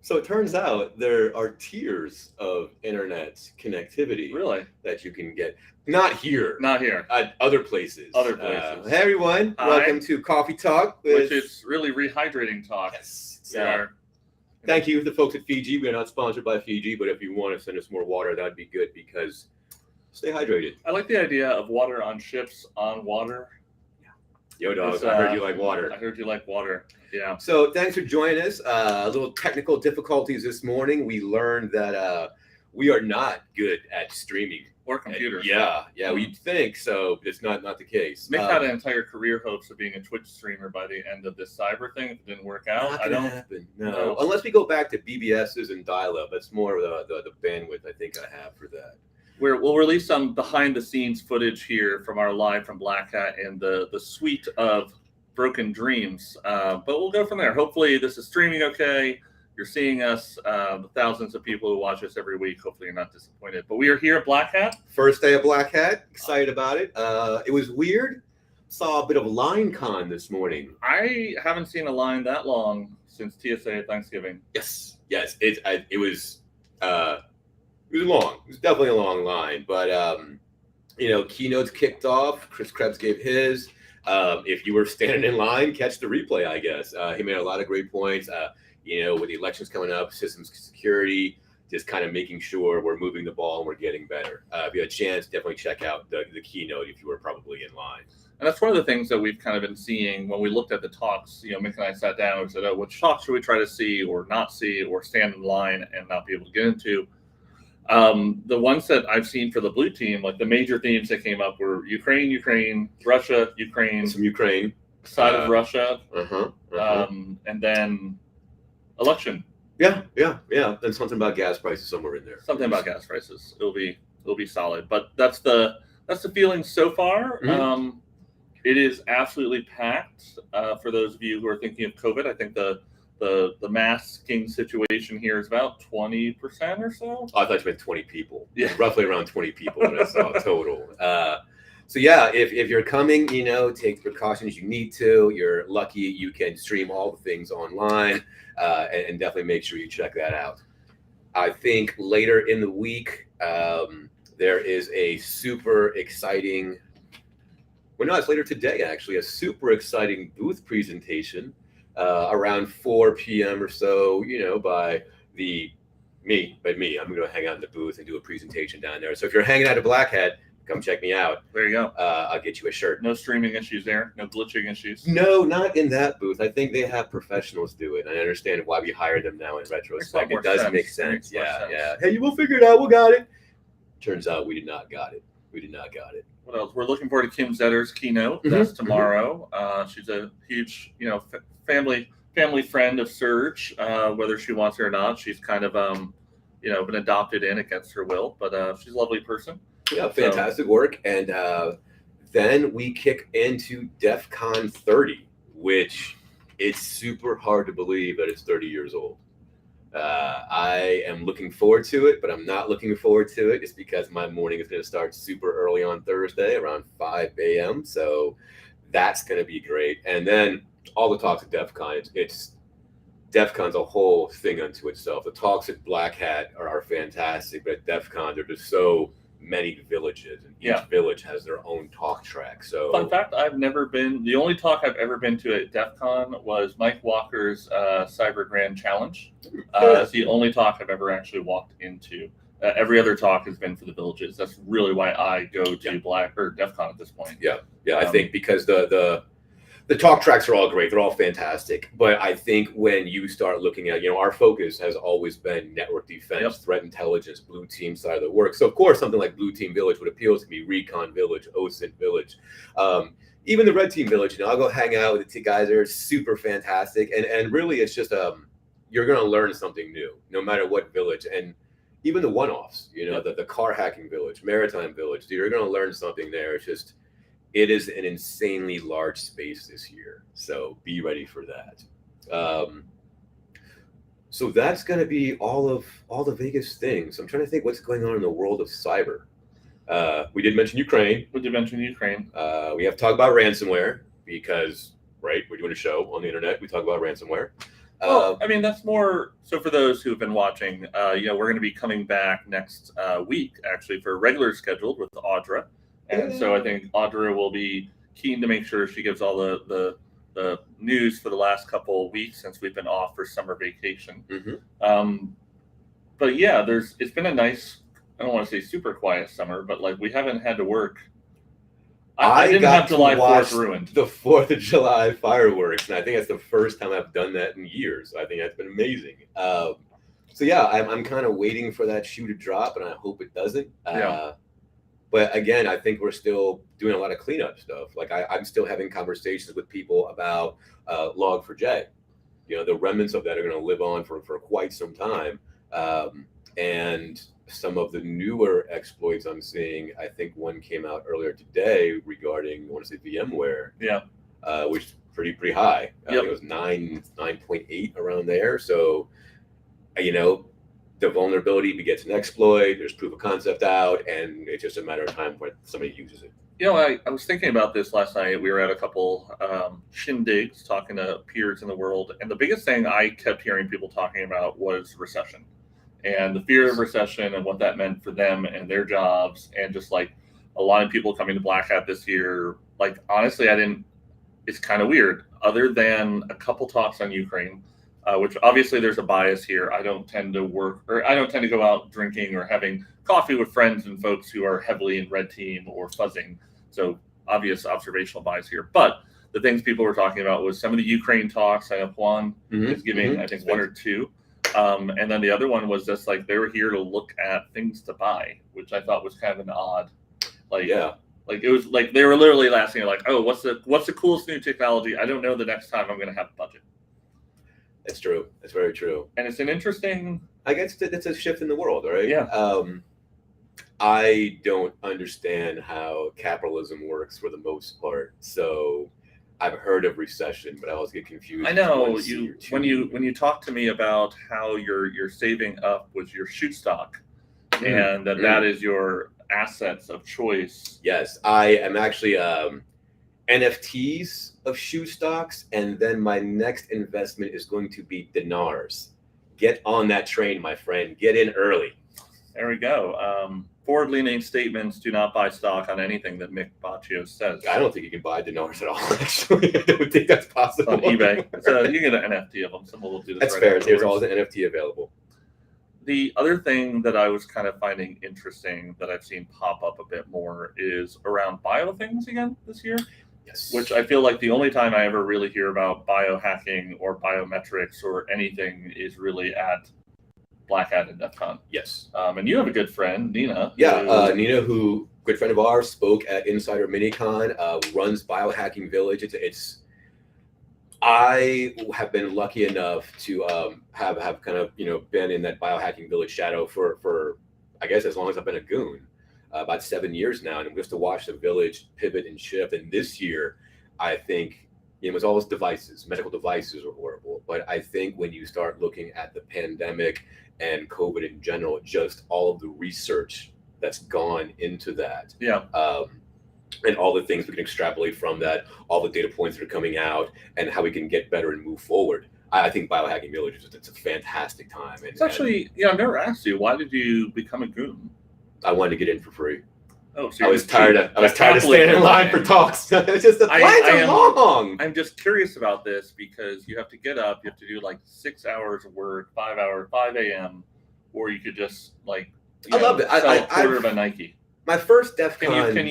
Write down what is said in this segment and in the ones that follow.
So it turns out there are tiers of internet connectivity Really? that you can get. Not here. Not here. At other places. Other places. Hey everyone, Hi. welcome to Coffee Talk. Which is really rehydrating talk. Yes. Yeah. Thank you to the folks at Fiji. We are not sponsored by Fiji, but if you want to send us more water, that'd be good because stay hydrated. I like the idea of water on ships on water. Yo, dog, I heard you like water. I heard you like water. Yeah. So thanks for joining us. A little technical difficulties this morning. We learned that we are not good at streaming. Or computers. Yeah, we'd think so, but it's not the case. Mick had an entire career hopes of being a Twitch streamer by the end of this cyber thing. If it didn't work out, not gonna happen. No, unless we go back to BBSs and dial-up. That's more of the bandwidth I think I have for that. We'll release some behind-the-scenes footage here from our live from Black Hat and the suite of broken dreams. But we'll go from there. Hopefully this is streaming okay. You're seeing us, the thousands of people who watch us every week. Hopefully you're not disappointed. But we are here at Black Hat. First day of Black Hat. Excited about it. It was weird. Saw a bit of line con this morning. I haven't seen a line that long since TSA at Thanksgiving. Yes. It was long. It was definitely a long line. But keynotes kicked off. Chris Krebs gave his. If you were standing in line, catch the replay. I guess he made a lot of great points. With the elections coming up, systems security, just kind of making sure we're moving the ball and we're getting better. If you had a chance, definitely check out the keynote if you were probably in line. And that's one of the things that we've kind of been seeing when we looked at the talks. Mick and I sat down and said, which talks should we try to see or not see or stand in line and not be able to get into? The ones that I've seen for the blue team, like the major themes that came up were Ukraine, Russia, Ukraine. Some Ukraine. Side of Russia. And then election. Yeah. And something about gas prices somewhere in there. Something about gas prices. It'll be solid. But that's the feeling so far. Mm-hmm. It is absolutely packed. For those of you who are thinking of COVID, I think the masking situation here is about 20% or so. Oh, I thought you meant 20 people. Yeah, roughly around 20 people that I saw total. So yeah, if you're coming, take the precautions you need to. You're lucky you can stream all the things online, and definitely make sure you check that out. I think later in the week, there is a super exciting. Well, no, it's later today actually. A super exciting booth presentation around 4 p.m. or so. By me. I'm going to hang out in the booth and do a presentation down there. So if you're hanging out at Black Hat, come check me out. There you go. I'll get you a shirt. No streaming issues there. No glitching issues. No, not in that booth. I think they have professionals do it. I understand why we hire them now in retrospect. It does make sense. Yeah. Hey, we'll figure it out. We got it. Turns out we did not got it. What else? We're looking forward to Kim Zetter's keynote. That's tomorrow. She's a huge, family friend of Surge. Whether she wants it or not, she's kind of, been adopted in against her will. But she's a lovely person. Yeah, fantastic work. And then we kick into DEF CON 30, which it's super hard to believe that it's 30 years old. I am looking forward to it, but I'm not looking forward to it. It's because my morning is going to start super early on Thursday, around 5 a.m. So that's going to be great. And then all the talks at DEF CON, DEF CON's a whole thing unto itself. The talks at Black Hat are fantastic, but at DEF CON, they're just so many villages, and each village has their own talk track. So fun fact, the only talk I've ever been to at DEF CON was Mike Walker's Cyber Grand Challenge. That's the only talk I've ever actually walked into. Every other talk has been for the villages. That's really why I go to DEF CON at this point. Yeah. I think because the talk tracks are all great. They're all fantastic. But I think when you start looking at, our focus has always been network defense, threat intelligence, blue team side of the work. So, of course, something like Blue Team Village would appeal to me, Recon Village, OSINT Village. Even the Red Team Village, I'll go hang out with the two guys there. It's super fantastic. And really, it's just, you're going to learn something new, no matter what village. And even the one-offs, the car hacking village, maritime village, you're going to learn something there. It's just... It is an insanely large space this year, so be ready for that. So that's going to be all the Vegas things. I'm trying to think what's going on in the world of cyber. We did mention Ukraine. We have to talk about ransomware because, we're doing a show on the internet. We talk about ransomware. Well, I mean, that's more so for those who've been watching. We're going to be coming back next week, actually, for regular scheduled with Audra, and so I think Audra will be keen to make sure she gives all the news for the last couple of weeks since we've been off for summer vacation. But yeah, it's been a nice. I don't want to say super quiet summer, but like we haven't had to work. I didn't have July 4th ruined. The 4th of July fireworks, and I think that's the first time I've done that in years. I think that's been amazing. So yeah, I'm kind of waiting for that shoe to drop, and I hope it doesn't. But again, I think we're still doing a lot of cleanup stuff. Like I'm still having conversations with people about Log4j. The remnants of that are going to live on for quite some time. And some of the newer exploits I'm seeing, I think one came out earlier today regarding, I want to say VMware, which is pretty high. I think it was 9.8 around there. So, the vulnerability begets an exploit. There's proof of concept out, and it's just a matter of time when somebody uses it. I was thinking about this last night. We were at a couple shindigs talking to peers in the world, and the biggest thing I kept hearing people talking about was recession. And the fear of recession and what that meant for them and their jobs, and just like a lot of people coming to Black Hat this year. Like, honestly, it's kind of weird. Other than a couple talks on Ukraine, which obviously there's a bias here. I don't tend to go out drinking or having coffee with friends and folks who are heavily in red team or fuzzing. So obvious observational bias here. But the things people were talking about was some of the Ukraine talks. I know Juan is giving, I think, one or two. And then the other one was just like they were here to look at things to buy, which I thought was kind of an odd, like it was like they were literally asking like, oh, what's the coolest new technology? I don't know the next time I'm going to have budget. That's true. That's very true. And it's an interesting. I guess it's a shift in the world, right? Yeah. I don't understand how capitalism works for the most part, so. I've heard of recession, but I always get confused. I know when you talk to me about how you're saving up with your shoe stock, and that is your assets of choice. Yes, I am actually NFTs of shoe stocks, and then my next investment is going to be dinars. Get on that train, my friend. Get in early. There we go. Forward-leaning statements: do not buy stock on anything that Mick Baccio says. I don't think you can buy dinars at all. Actually, I don't think that's possible on eBay. So you can get an NFT of them. Someone will do this. That's fair. There's always an NFT available. The other thing that I was kind of finding interesting that I've seen pop up a bit more is around bio things again this year. Yes. Which I feel like the only time I ever really hear about biohacking or biometrics or anything is really at Black Hat and DEF CON. Yes. And you have a good friend, Nina. Yeah, Nina, who good friend of ours, spoke at Insider MiniCon, runs Biohacking Village. I have been lucky enough to have kind of been in that Biohacking Village shadow for I guess as long as I've been a goon, about 7 years now, and just to watch the village pivot and shift. And this year, I think it was always devices, medical devices are horrible, but I think when you start looking at the pandemic and COVID in general, just all of the research that's gone into that. And all the things we can extrapolate from that, all the data points that are coming out, and how we can get better and move forward. I think Biohacking Village it's a fantastic time. It's actually, I've never asked you, why did you become a goon? I wanted to get in for free. Oh, so I was tired of standing in line for talks. It's just the lines are long. I'm just curious about this because you have to get up, you have to do like 6 hours of work, 5 a.m., or you could just like. I love it. I quarter of a Nike. My first DEF CON. Can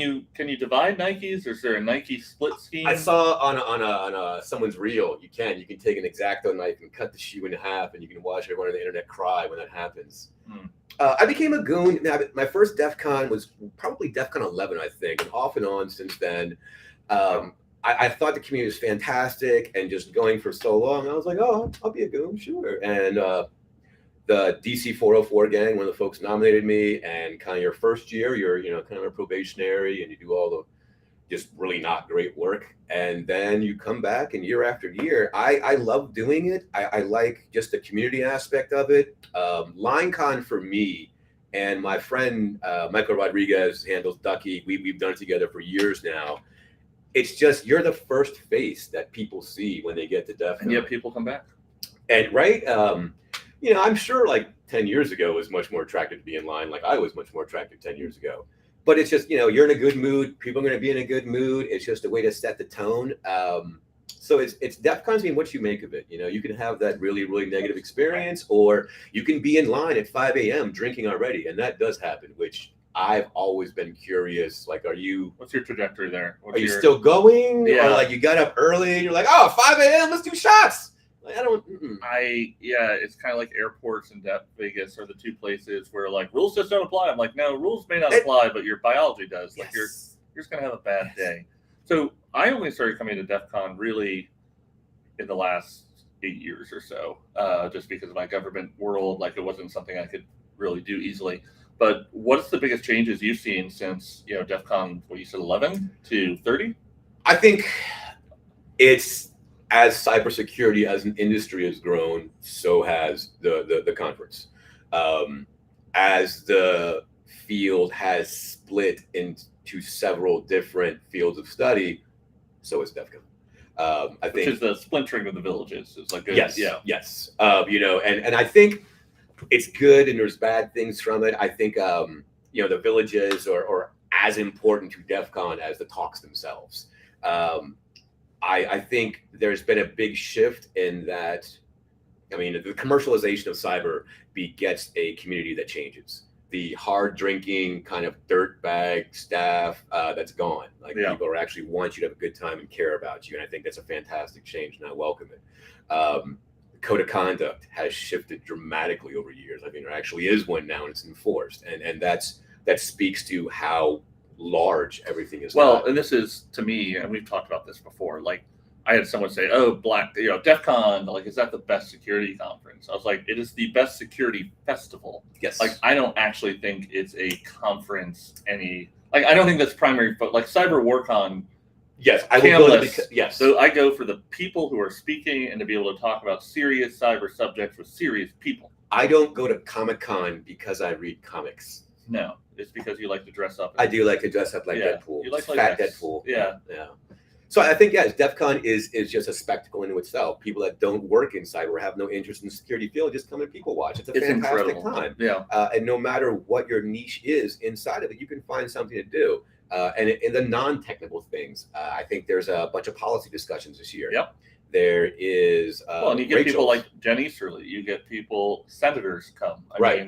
you divide Nikes? Or is there a Nike split scheme? I saw on someone's reel. You can take an X-Acto knife and cut the shoe in half, and you can watch everyone on the internet cry when that happens. I became a goon. My first DEF CON was probably DEF CON 11, I think, and off and on since then. I thought the community was fantastic, and just going for so long, I was like, oh, I'll be a goon, sure. And the DC 404 gang, one of the folks nominated me, and kind of your first year, you're kind of a probationary, and you do all the just really not great work, and then you come back, and year after year, I love doing it. I like just the community aspect of it. LineCon for me, and my friend Michael Rodriguez handles Ducky. We've done it together for years now. It's just you're the first face that people see when they get to DEF CON. And yet people come back. And right, I'm sure like 10 years ago it was much more attractive to be in line. Like I was much more attractive 10 years ago. But it's just, you're in a good mood. People are going to be in a good mood. It's just a way to set the tone. So it's DEF CON's what you make of it. You can have that really, really negative experience, or you can be in line at 5 a.m. drinking already. And that does happen, which I've always been curious. Like, what's your trajectory there? Are you still going? Yeah. Or like you got up early and you're like, oh, 5 a.m., let's do shots. Like, I don't. It's kind of like airports and Vegas are the two places where like rules just don't apply. I'm like, no, rules may not apply, but your biology does. Like you're just gonna have a bad day. So I only started coming to DEF CON really in the last 8 years or so, just because of my government world. Like it wasn't something I could really do easily. But what's the biggest changes you've seen since DEF CON? What you said, 11 to 30? I think it's, as cybersecurity as an industry has grown, so has the conference. As the field has split into several different fields of study, so is DEF CON. I think, which is the splintering of the villages. It's like yes. And I think it's good, and there's bad things from it. I think the villages are as important to DEF CON as the talks themselves. I think there's been a big shift in that. I mean, the commercialization of cyber begets a community that changes. The hard drinking kind of dirtbag staff, that's gone. Like people are actually want you to have a good time and care about you. And I think that's a fantastic change, and I welcome it. Code of conduct has shifted dramatically over years. I mean, there actually is one now, and it's enforced. And that speaks to how large everything is. Well, and this is, to me, and we've talked about this before, like I had someone say, oh, DEF CON, like, is that the best security conference? I was like, it is the best security festival. Yes. Like, I don't actually think it's a conference I don't think that's primary, but like Cyber WarCon. Yes, I will go yes. So I go for the people who are speaking and to be able to talk about serious cyber subjects with serious people. I don't go to Comic-Con because I read comics. No, it's because you like to dress up. I do like to dress up like Deadpool. You like fat Deadpool. Yeah. So I think, yes, DEF CON is just a spectacle in itself. People that don't work in cyber or have no interest in the security field just come and people watch. It's a fantastic time. Yeah. And no matter what your niche is inside of it, you can find something to do. And in the non-technical things, I think there's a bunch of policy discussions this year. Yep. There is. And you get people like Jen Easterly. You get senators come. Right.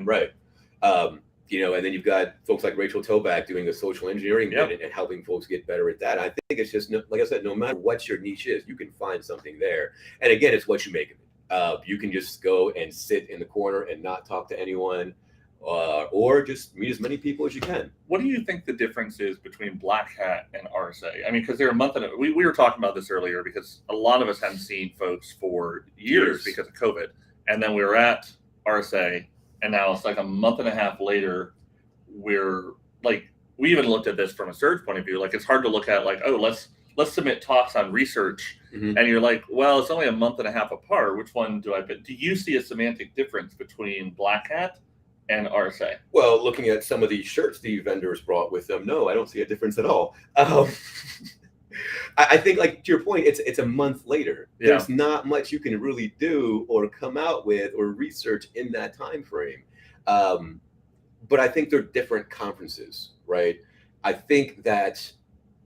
And then you've got folks like Rachel Toback doing the social engineering bit and helping folks get better at that. I think it's just, like I said, no matter what your niche is, you can find something there. And again, it's what you make of it. You can just go and sit in the corner and not talk to anyone, or just meet as many people as you can. What do you think the difference is between Black Hat and RSA? I mean, because they're a month and we were talking about this earlier because a lot of us hadn't seen folks for years because of COVID. And then we were at RSA. And now it's like a month and a half later, we're like, we even looked at this from a surge point of view. Like, it's hard to look at like, oh, let's submit talks on research. Mm-hmm. And you're like, well, it's only a month and a half apart. Which one do I pick? Do you see a semantic difference between Black Hat and RSA? Well, looking at some of these shirts the vendors brought with them, no, I don't see a difference at all. I think, like, to your point, it's a month later. Yeah. There's not much you can really do or come out with or research in that time frame. But I think they're different conferences, right? I think that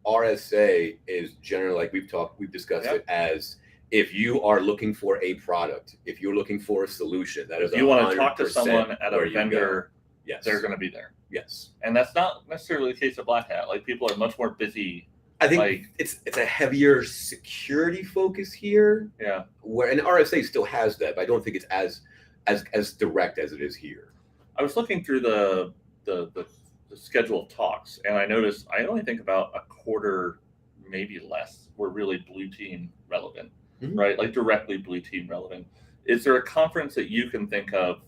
RSA is generally, like we've discussed it as, if you are looking for a product, if you're looking for a solution, that is, if you want to talk to someone at a vendor, they're going to be there. Yes. And that's not necessarily the case of Black Hat. Like, people are much more busy. I think it's a heavier security focus here. Yeah. And RSA still has that, but I don't think it's as direct as it is here. I was looking through the schedule of talks, and I noticed I only think about a quarter, maybe less, were really blue team relevant, right? Like directly blue team relevant. Is there a conference that you can think of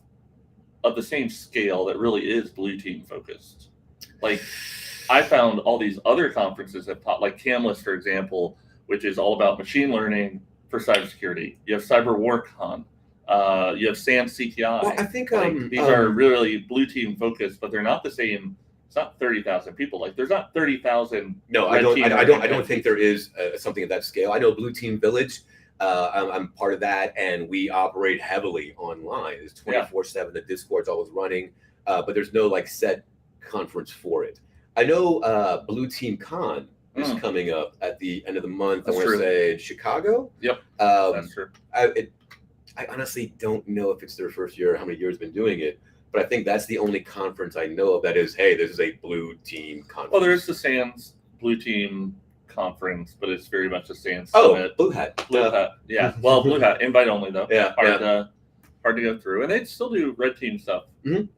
the same scale that really is blue team focused? Like, I found all these other conferences that pop, like Camlist, for example, which is all about machine learning for cybersecurity. You have Cyber WarCon. You have SAM CTI. Well, I think these are really blue team focused, but they're not the same. It's not 30,000 people. Like, there's not 30,000. No, I don't think there is something at that scale. I know Blue Team Village I'm part of that, and we operate heavily online. It's 24/7. The Discord's always running, but there's no like set conference for it. I know Blue Team Con is coming up at the end of the month. That's I want to true. say in Chicago. Yep, that's true. I honestly don't know if it's their first year, how many years been doing it, but I think that's the only conference I know of that is, hey, this is a Blue Team conference. Well, there's the Sands Blue Team conference, but it's very much the Sands Oh, Summit. Blue Hat. Blue Hat, yeah. Well, Blue Hat, invite only though. Yeah, hard to go through, and they still do Red Team stuff.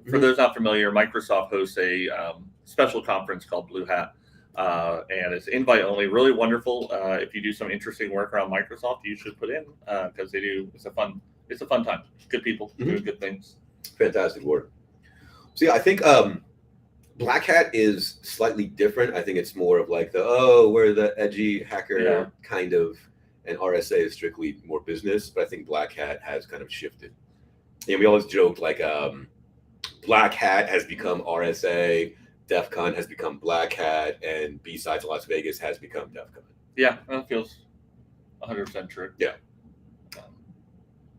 For those not familiar, Microsoft hosts a special conference called Blue Hat, and it's invite only. Really wonderful. If you do some interesting work around Microsoft, you should put in because they do. It's a fun time. Good people doing good things. Fantastic work. So yeah, I think Black Hat is slightly different. I think it's more of like we're the edgy hacker kind of, and RSA is strictly more business. But I think Black Hat has kind of shifted. And we always joked like Black Hat has become RSA, DEF CON has become Black Hat, and B-Sides Las Vegas has become DEF CON. Yeah, that feels 100% true. Yeah.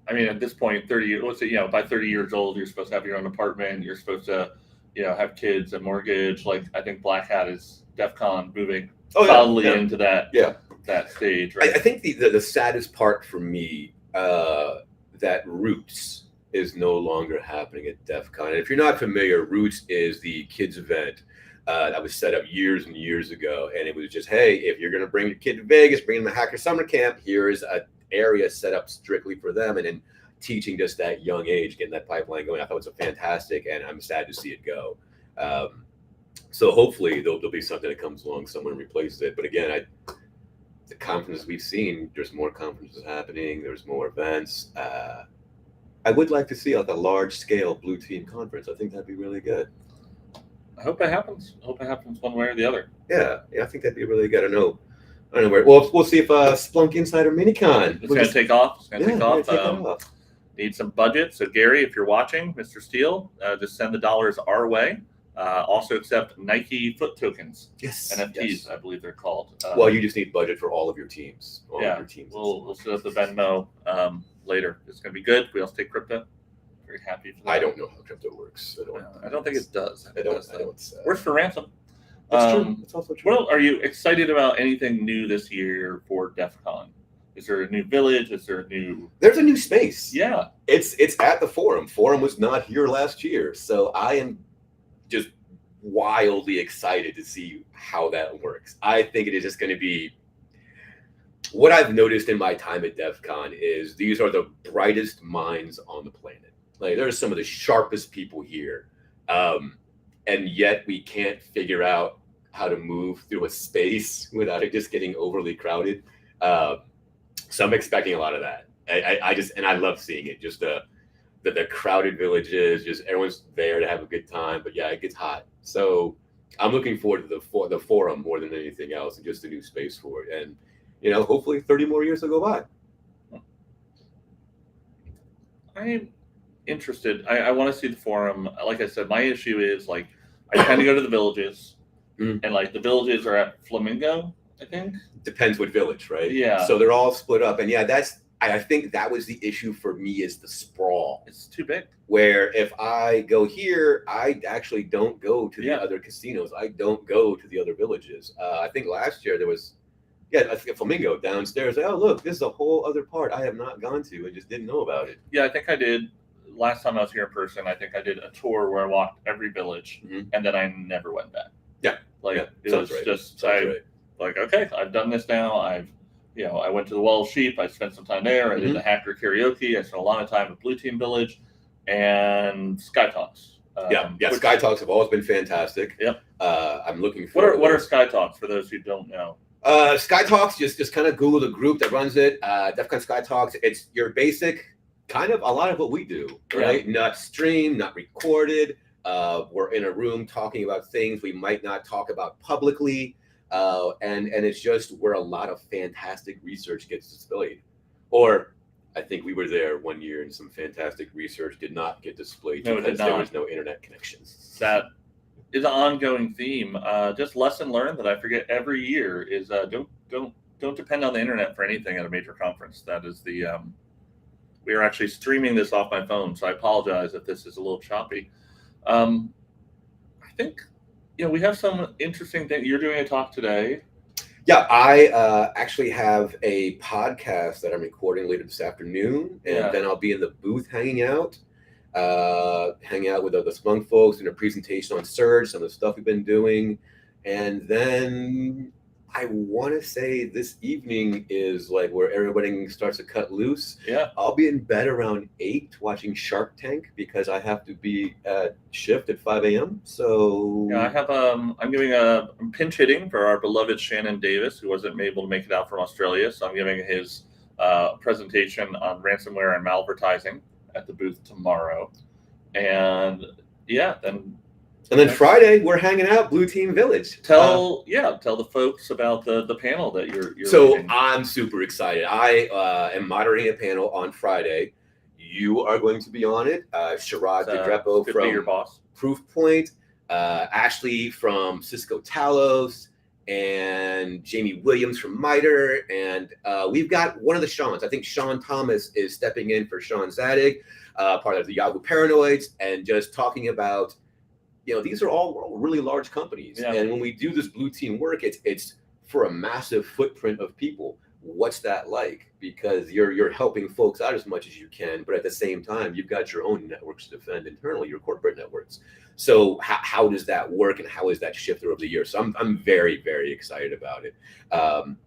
I mean, at this point, by 30 years old, you're supposed to have your own apartment. You're supposed to, have kids, a mortgage. Like, I think Black Hat is DEF CON moving solidly into that stage, right? I think the saddest part for me, that Roots is no longer happening at DEF CON. And if you're not familiar, Roots is the kids event that was set up years and years ago. And it was just, hey, if you're going to bring your kid to Vegas, bring them to Hacker Summer Camp, here is an area set up strictly for them. And then teaching just that young age, getting that pipeline going, I thought it was a fantastic, and I'm sad to see it go. So hopefully there'll be something that comes along, someone replaces it. But again, the conferences we've seen, there's more conferences happening, there's more events. I would like to see like a large scale Blue Team conference. I think that'd be really good. I hope it happens. One way or the other. Yeah, I think that'd be really good. I don't know where. Well, we'll see if Splunk Insider Minicon. It's gonna take off. Take off. Need some budget. So Gary, if you're watching, Mr. Steele, just send the dollars our way. Also accept Nike foot tokens. Yes. NFTs, yes. I believe they're called. Well, you just need budget for all of your teams. We'll set up the Venmo later. It's going to be good. We also take crypto. Very happy for that. I don't know how crypto works. I don't think it does. I don't. Works for ransom. That's true. That's also true. Well, are you excited about anything new this year for DEF CON? Is there a new village? There's a new space. Yeah. It's at the Forum. Forum was not here last year. So I am just wildly excited to see how that works. I think it is just going to be, what I've noticed in my time at DEF CON is these are the brightest minds on the planet. Like, there are some of the sharpest people here. And yet we can't figure out how to move through a space without it just getting overly crowded. So I'm expecting a lot of that. I love seeing it. Just the crowded villages, just everyone's there to have a good time. But yeah, it gets hot. So I'm looking forward to the Forum more than anything else, and just a new space for it. And hopefully 30 more years will go by. I'm interested. I want to see the Forum. Like I said, my issue is like I tend to go to the villages, and like the villages are at Flamingo, I think. Depends what village, right? Yeah. So they're all split up, and I think that was the issue for me, is the sprawl. It's too big. Where if I go here, I actually don't go to the other casinos. I don't go to the other villages. I think last year there was, I think a Flamingo downstairs. Like, oh, look, this is a whole other part I have not gone to and just didn't know about it. Yeah, I think I did. Last time I was here in person, I think I did a tour where I walked every village, and then I never went back. Yeah. It was just, like, okay, I've done this now. I went to the Wall of Sheep. I spent some time there. I did the Hacker Karaoke. I spent a lot of time at Blue Team Village and Sky Talks. Sky Talks have always been fantastic. Yep. I'm looking for. What are Sky Talks for those who don't know? Sky Talks, just kind of Google the group that runs it. DEF CON Sky Talks. It's your basic, kind of a lot of what we do, right? Yeah. Not streamed, not recorded. We're in a room talking about things we might not talk about publicly. And it's just where a lot of fantastic research gets displayed. Or I think we were there one year and some fantastic research did not get displayed because there was no internet connection. That is an ongoing theme. Just lesson learned that I forget every year is don't don't depend on the internet for anything at a major conference. That is the we are actually streaming this off my phone, so I apologize if this is a little choppy. I think we have some interesting things. You're doing a talk today. Yeah, I actually have a podcast that I'm recording later this afternoon, and then I'll be in the booth hanging out with the Splunk folks, and a presentation on Surge, some of the stuff we've been doing. And then I want to say this evening is like where everybody starts to cut loose. Yeah. I'll be in bed around 8 watching Shark Tank because I have to be at shift at 5 a.m. So yeah, I have I'm giving I'm pinch hitting for our beloved Shannon Davis, who wasn't able to make it out from Australia. So I'm giving his presentation on ransomware and malvertising at the booth tomorrow. And then Friday we're hanging out Blue Team Village. Tell the folks about the panel that you're so leading. I'm super excited. I am moderating a panel on Friday. You are going to be on it. Sharad Dedrepo from your boss. Proofpoint, Ashley from Cisco Talos, and Jamie Williams from MITRE. And we've got one of the Seans. I think Sean Thomas is stepping in for Sean Zadig, part of the Yahoo Paranoids, and just talking about, these are all really large companies. Yeah. And when we do this blue team work, it's for a massive footprint of people. What's that like? Because you're helping folks out as much as you can, but at the same time, you've got your own networks to defend internally, your corporate networks. So how does that work, and how is that shifted over the years? So I'm very, very excited about it.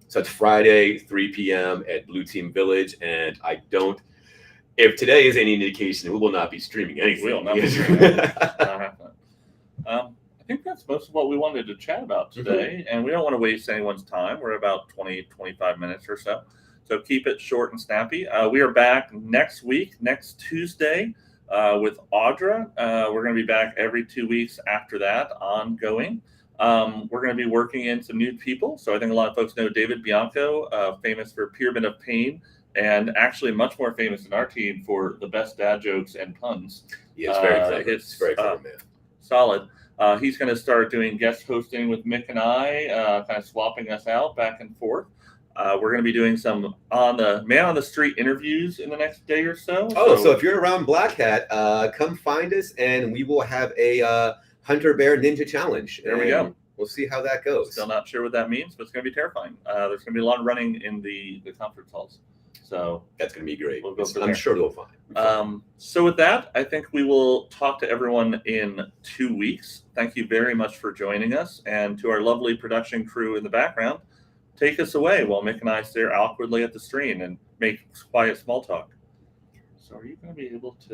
So it's Friday, 3 p.m. at Blue Team Village, and if today is any indication, we will not be streaming anything. We will not be streaming anything. I think that's most of what we wanted to chat about today, and we don't want to waste anyone's time. We're about 25 minutes or so. So keep it short and snappy. We are back next week, next Tuesday, with Audra. We're going to be back every 2 weeks after that, ongoing. We're going to be working in some new people. So I think a lot of folks know David Bianco, famous for Pyramid of Pain, and actually much more famous in our team for the best dad jokes and puns. Yeah, it's very clever, man. Solid. He's going to start doing guest hosting with Mick and I, kind of swapping us out back and forth. We're going to be doing some man on the street interviews in the next day or so. So if you're around Black Hat, come find us, and we will have a Hunter Bear Ninja Challenge. There we go. We'll see how that goes. Still not sure what that means, but it's going to be terrifying. There's going to be a lot of running in the conference halls. So that's going to be great. We'll go I'm sure it'll be fun. So with that, I think we will talk to everyone in 2 weeks. Thank you very much for joining us. And to our lovely production crew in the background, take us away while Mick and I stare awkwardly at the screen and make quiet small talk. So are you going to be able to...